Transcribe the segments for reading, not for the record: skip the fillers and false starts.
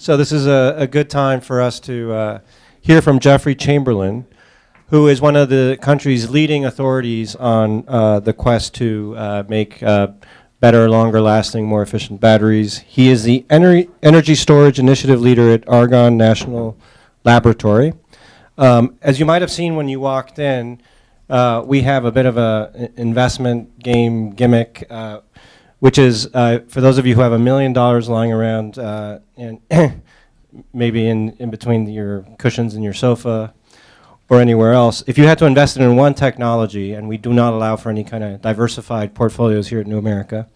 So this is a good time for us to hear from Jeffrey Chamberlain, who is one of the country's leading authorities on the quest to make better, longer-lasting, more efficient batteries. He is the Energy Storage Initiative Leader at Argonne National Laboratory. As you might have seen when you walked in, we have a bit of an investment game gimmick, which is, for those of you who have $1 million lying around and maybe in between your cushions in your sofa or anywhere else, if you had to invest it in one technology, and we do not allow for any kind of diversified portfolios here at New America,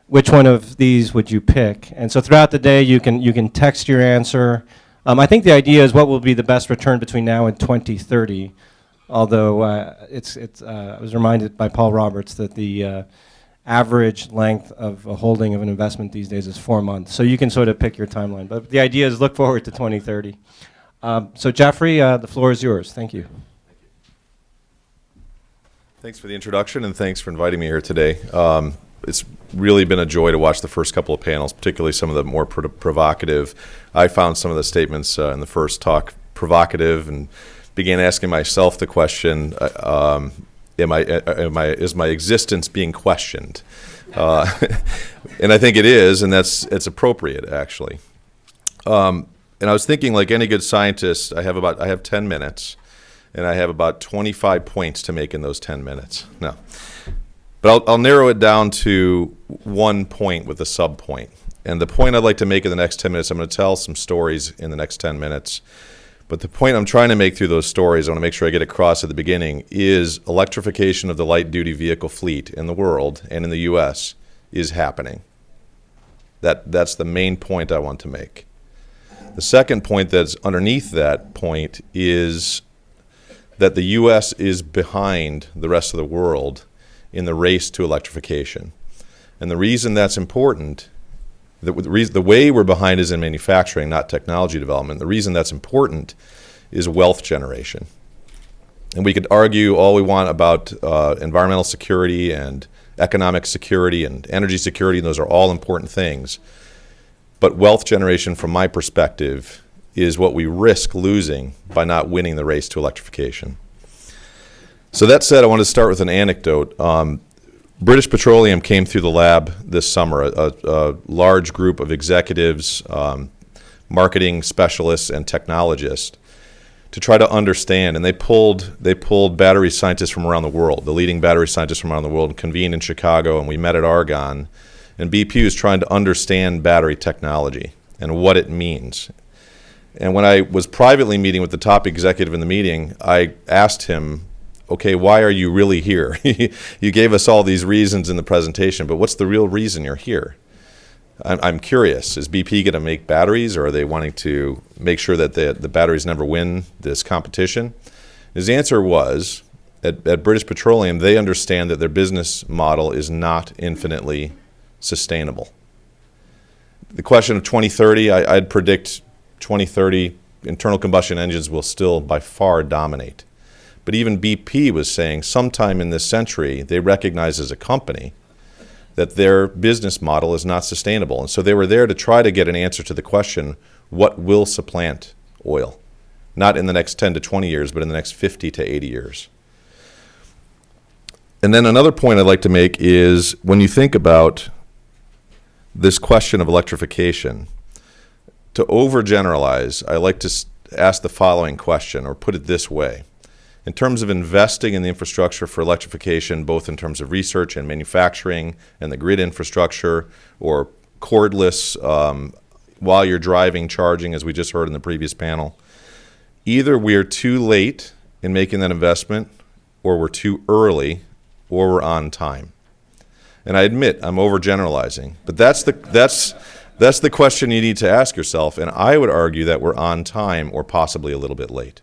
which one of these would you pick? And so throughout the day, you can text your answer. I think the idea is what will be the best return between now and 2030, although I was reminded by Paul Roberts that the average length of a holding of an investment these days is 4 months. So you can sort of pick your timeline. But the idea is look forward to 2030. So Jeffrey, the floor is yours. Thank you. Thanks for the introduction, and thanks for inviting me here today. It's really been a joy to watch the first couple of panels, particularly some of the more provocative. I found some of the statements in the first talk provocative and began asking myself the question, is my existence being questioned? And I think it is, and it's appropriate, actually. And I was thinking, like any good scientist, I have 10 minutes, and I have about 25 points to make in those 10 minutes. No. But I'll narrow it down to one point with a sub-point. And the point I'd like to make in the next 10 minutes, I'm going to tell some stories in the next 10 minutes. But the point I'm trying to make through those stories, I want to make sure I get across at the beginning, is electrification of the light-duty vehicle fleet in the world and in the U.S. is happening. That's the main point I want to make. The second point that's underneath that point is that the U.S. is behind the rest of the world in the race to electrification. And the reason that's important, the way we're behind is in manufacturing, not technology development. The reason that's important is wealth generation. And we could argue all we want about environmental security and economic security and energy security, and those are all important things. But wealth generation, from my perspective, is what we risk losing by not winning the race to electrification. So that said, I want to start with an anecdote. British Petroleum came through the lab this summer, a large group of executives, marketing specialists, and technologists to try to understand. And they pulled battery scientists from around the world, the leading battery scientists from around the world, and convened in Chicago, and we met at Argonne. And BP is trying to understand battery technology and what it means. And when I was privately meeting with the top executive in the meeting, I asked him, okay, why are you really here? You gave us all these reasons in the presentation, but what's the real reason you're here? I'm curious. Is BP going to make batteries, or are they wanting to make sure that the batteries never win this competition? His answer was, at British Petroleum, they understand that their business model is not infinitely sustainable. The question of 2030, I'd predict 2030 internal combustion engines will still by far dominate. But even BP was saying sometime in this century, they recognize as a company that their business model is not sustainable. And so they were there to try to get an answer to the question, what will supplant oil? Not in the next 10 to 20 years, but in the next 50 to 80 years. And then another point I'd like to make is when you think about this question of electrification, to overgeneralize, I like to ask the following question, or put it this way. In terms of investing in the infrastructure for electrification, both in terms of research and manufacturing and the grid infrastructure, or cordless while you're driving, charging, as we just heard in the previous panel, either we're too late in making that investment, or we're too early, or we're on time. And I admit I'm overgeneralizing, but that's the question you need to ask yourself. And I would argue that we're on time or possibly a little bit late.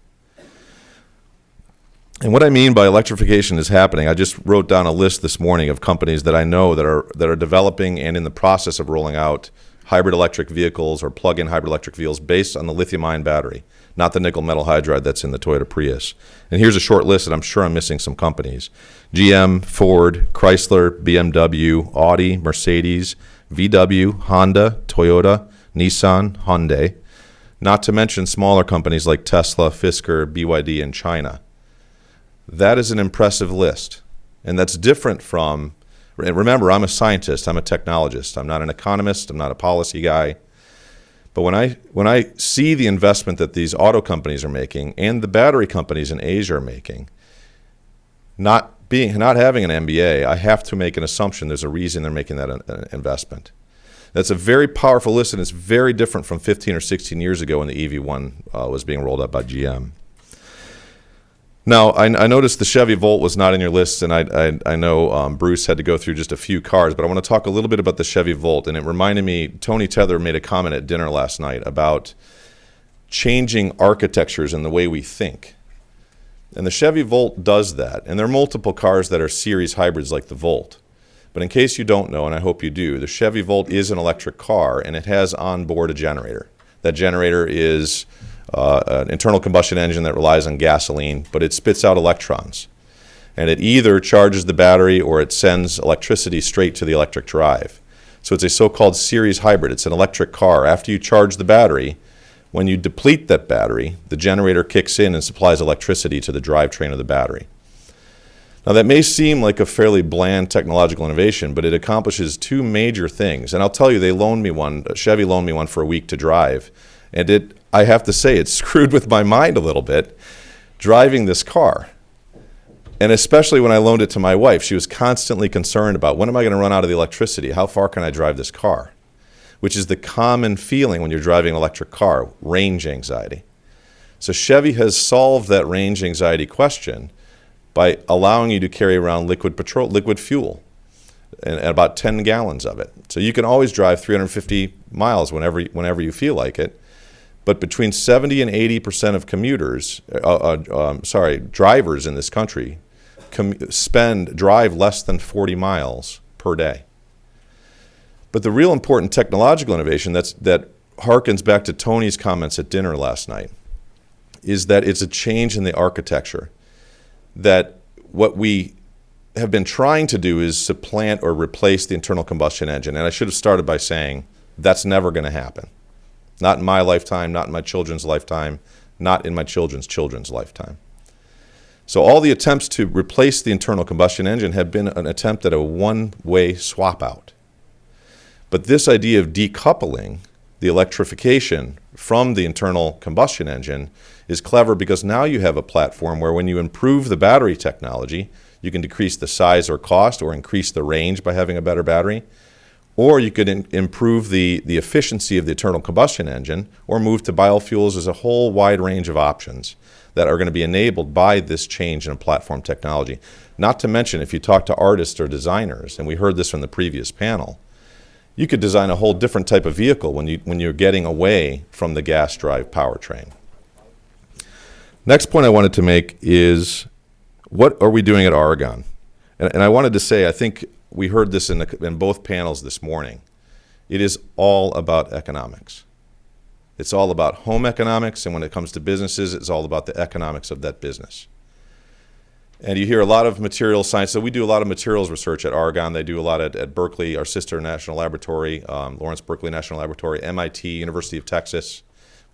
And what I mean by electrification is happening. I just wrote down a list this morning of companies that I know that are developing and in the process of rolling out hybrid electric vehicles or plug-in hybrid electric vehicles based on the lithium-ion battery, not the nickel metal hydride that's in the Toyota Prius. And here's a short list, and I'm sure I'm missing some companies. GM, Ford, Chrysler, BMW, Audi, Mercedes, VW, Honda, Toyota, Nissan, Hyundai, not to mention smaller companies like Tesla, Fisker, BYD in China. That is an impressive list. And that's different from, and remember, I'm a scientist, I'm a technologist, I'm not an economist, I'm not a policy guy. But when I see the investment that these auto companies are making and the battery companies in Asia are making, not having an MBA, I have to make an assumption there's a reason they're making that investment. That's a very powerful list, and it's very different from 15 or 16 years ago when the EV1 was being rolled out by GM. Now, I noticed the Chevy Volt was not in your list, and I know Bruce had to go through just a few cars, but I want to talk a little bit about the Chevy Volt, and it reminded me, Tony Tether made a comment at dinner last night about changing architectures in the way we think. And the Chevy Volt does that, and there are multiple cars that are series hybrids like the Volt. But in case you don't know, and I hope you do, the Chevy Volt is an electric car, and it has on board a generator. That generator is an internal combustion engine that relies on gasoline, but it spits out electrons. And it either charges the battery or it sends electricity straight to the electric drive. So it's a so-called series hybrid. It's an electric car. After you charge the battery, when you deplete that battery, the generator kicks in and supplies electricity to the drivetrain of the battery. Now, that may seem like a fairly bland technological innovation, but it accomplishes two major things. And I'll tell you, Chevy loaned me one for a week to drive. And I have to say, it screwed with my mind a little bit driving this car. And especially when I loaned it to my wife, she was constantly concerned about, when am I going to run out of the electricity? How far can I drive this car? Which is the common feeling when you're driving an electric car, range anxiety. So Chevy has solved that range anxiety question by allowing you to carry around liquid fuel, and about 10 gallons of it. So you can always drive 350 miles whenever you feel like it. But between 70 and 80% of drivers in this country drive less than 40 miles per day. But the real important technological innovation that harkens back to Tony's comments at dinner last night is that it's a change in the architecture. That what we have been trying to do is supplant or replace the internal combustion engine. And I should have started by saying that's never going to happen. Not in my lifetime, not in my children's lifetime, not in my children's children's lifetime. So all the attempts to replace the internal combustion engine have been an attempt at a one-way swap out. But this idea of decoupling the electrification from the internal combustion engine is clever, because now you have a platform where when you improve the battery technology, you can decrease the size or cost or increase the range by having a better battery, or you could improve the efficiency of the internal combustion engine, or move to biofuels. There's a whole wide range of options that are going to be enabled by this change in platform technology. Not to mention, if you talk to artists or designers, and we heard this from the previous panel, you could design a whole different type of vehicle when you're getting away from the gas drive powertrain. Next point I wanted to make is, what are we doing at Argonne? And I wanted to say, I think we heard this in both panels this morning. It is all about economics. It's all about home economics, and when it comes to businesses, it's all about the economics of that business. And you hear a lot of material science. So we do a lot of materials research at Argonne. They do a lot at Berkeley, our sister national laboratory, Lawrence Berkeley National Laboratory, MIT, University of Texas.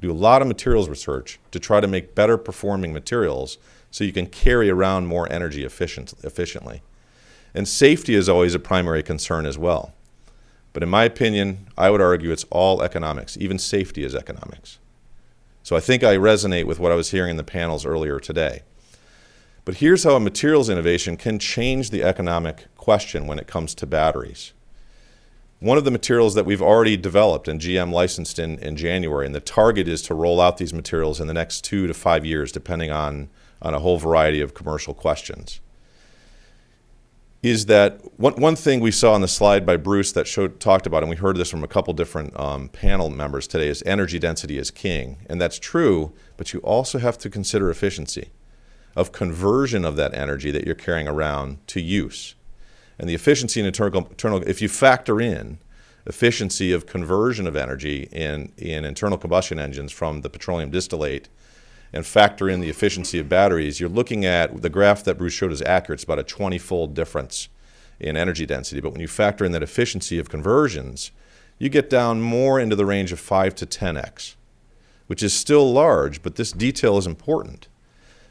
We do a lot of materials research to try to make better performing materials so you can carry around more energy efficiently. And safety is always a primary concern as well. But in my opinion, I would argue it's all economics. Even safety is economics. So I think I resonate with what I was hearing in the panels earlier today. But here's how a materials innovation can change the economic question when it comes to batteries. One of the materials that we've already developed and GM licensed in January, and the target is to roll out these materials in the next 2 to 5 years, depending on a whole variety of commercial questions, is that one thing we saw on the slide by Bruce that talked about, and we heard this from a couple different panel members today, is energy density is king. And that's true, but you also have to consider efficiency of conversion of that energy that you're carrying around to use. And the efficiency in internal, if you factor in efficiency of conversion of energy in internal combustion engines from the petroleum distillate, and factor in the efficiency of batteries, you're looking at, the graph that Bruce showed is accurate, it's about a 20-fold difference in energy density. But when you factor in that efficiency of conversions, you get down more into the range of 5 to 10x, which is still large, but this detail is important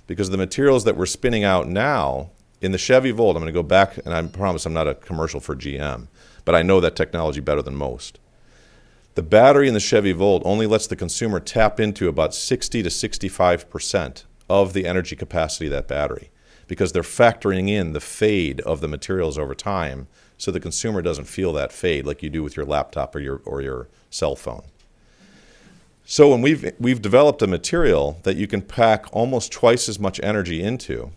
because the materials that we're spinning out now in the Chevy Volt, I'm going to go back, and I promise I'm not a commercial for GM, but I know that technology better than most. The battery in the Chevy Volt only lets the consumer tap into about 60 to 65% of the energy capacity of that battery because they're factoring in the fade of the materials over time so the consumer doesn't feel that fade like you do with your laptop or your cell phone. So when we've developed a material that you can pack almost twice as much energy into,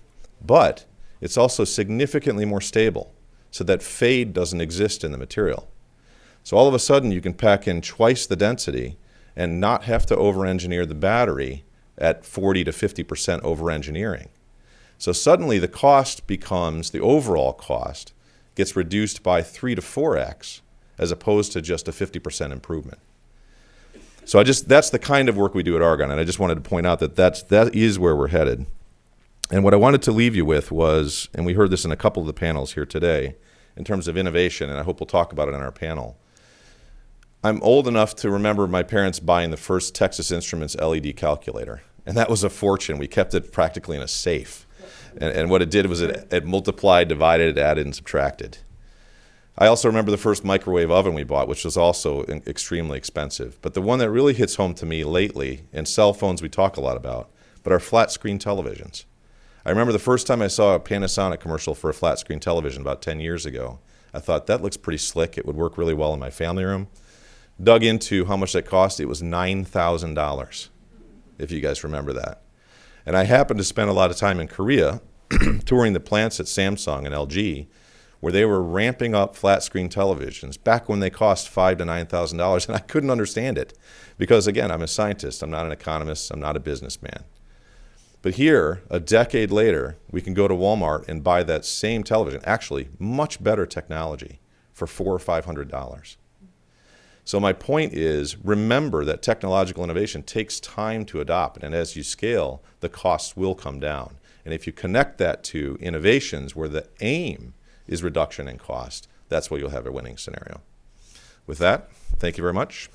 but it's also significantly more stable so that fade doesn't exist in the material. So all of a sudden you can pack in twice the density and not have to over-engineer the battery at 40 to 50% over-engineering. So suddenly the cost becomes, the overall cost gets reduced by 3 to 4x as opposed to just a 50% improvement. So that's the kind of work we do at Argonne, and I just wanted to point out that is where we're headed. And what I wanted to leave you with was, and we heard this in a couple of the panels here today, in terms of innovation, and I hope we'll talk about it in our panel. I'm old enough to remember my parents buying the first Texas Instruments LED calculator, and that was a fortune. We kept it practically in a safe. And what it did was it multiplied, divided, added, and subtracted. I also remember the first microwave oven we bought, which was also extremely expensive. But the one that really hits home to me lately, and cell phones we talk a lot about, but are flat screen televisions. I remember the first time I saw a Panasonic commercial for a flat screen television about 10 years ago. I thought, that looks pretty slick. It would work really well in my family room. Dug into how much that cost. It was $9,000, if you guys remember that. And I happened to spend a lot of time in Korea touring the plants at Samsung and LG, where they were ramping up flat screen televisions back when they cost $5,000 to $9,000, and I couldn't understand it because, again, I'm a scientist. I'm not an economist. I'm not a businessman. But here, a decade later, we can go to Walmart and buy that same television, actually much better technology, for $400 or $500. So my point is, remember that technological innovation takes time to adopt, and as you scale, the costs will come down. And if you connect that to innovations where the aim is reduction in cost, that's where you'll have a winning scenario. With that, thank you very much.